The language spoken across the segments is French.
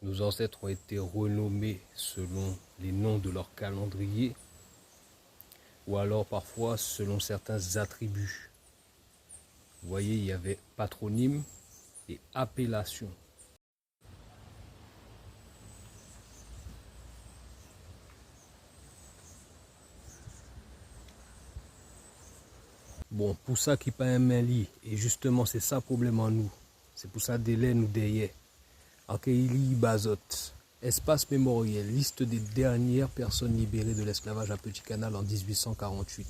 Nos ancêtres ont été renommés selon les noms de leur calendrier ou alors parfois selon certains attributs. Vous voyez, il y avait patronyme et appellation. Bon, pour ça qui pas un lit, et justement c'est ça le problème en nous. C'est pour ça délai nous derrière. Accueilli Bazot, espace mémoriel, liste des dernières personnes libérées de l'esclavage à Petit Canal en 1848.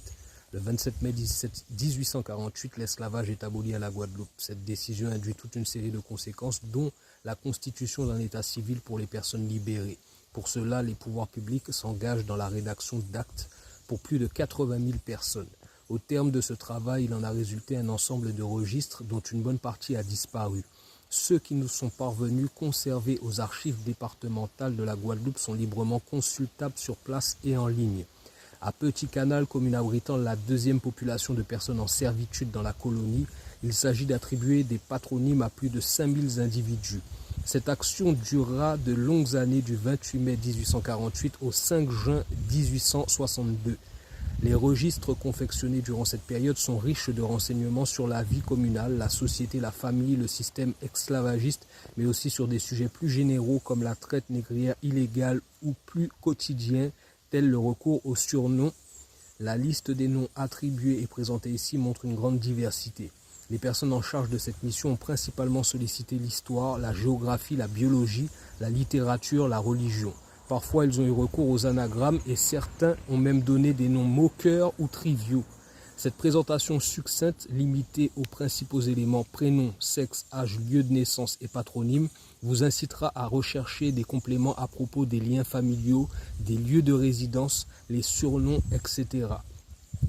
Le 27 mai 1848, l'esclavage est aboli à la Guadeloupe. Cette décision induit toute une série de conséquences, dont la constitution d'un état civil pour les personnes libérées. Pour cela, les pouvoirs publics s'engagent dans la rédaction d'actes pour plus de 80 000 personnes. Au terme de ce travail, il en a résulté un ensemble de registres dont une bonne partie a disparu. Ceux qui nous sont parvenus conservés aux archives départementales de la Guadeloupe sont librement consultables sur place et en ligne. À Petit Canal, commune abritant la deuxième population de personnes en servitude dans la colonie, il s'agit d'attribuer des patronymes à plus de 5000 individus. Cette action durera de longues années du 28 mai 1848 au 5 juin 1862. Les registres confectionnés durant cette période sont riches de renseignements sur la vie communale, la société, la famille, le système esclavagiste, mais aussi sur des sujets plus généraux comme la traite négrière illégale ou plus quotidiens, tel le recours aux surnoms. La liste des noms attribués et présentée ici montre une grande diversité. Les personnes en charge de cette mission ont principalement sollicité l'histoire, la géographie, la biologie, la littérature, la religion. Parfois, ils ont eu recours aux anagrammes et certains ont même donné des noms moqueurs ou triviaux. Cette présentation succincte, limitée aux principaux éléments prénom, sexe, âge, lieu de naissance et patronyme, vous incitera à rechercher des compléments à propos des liens familiaux, des lieux de résidence, les surnoms, etc.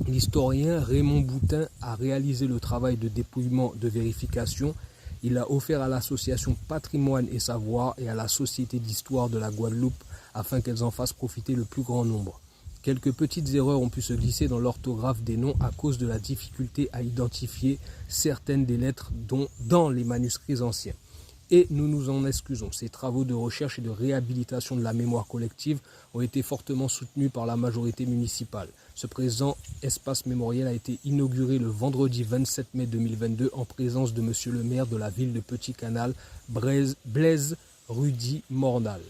L'historien Raymond Boutin a réalisé le travail de dépouillement de vérification. Il a offert à l'association Patrimoine et Savoir et à la Société d'Histoire de la Guadeloupe afin qu'elles en fassent profiter le plus grand nombre. Quelques petites erreurs ont pu se glisser dans l'orthographe des noms à cause de la difficulté à identifier certaines des lettres dans les manuscrits anciens. Et nous nous en excusons. Ces travaux de recherche et de réhabilitation de la mémoire collective ont été fortement soutenus par la majorité municipale. Ce présent espace mémoriel a été inauguré le vendredi 27 mai 2022 en présence de Monsieur le maire de la ville de Petit Canal, Blaise Rudy Mornal.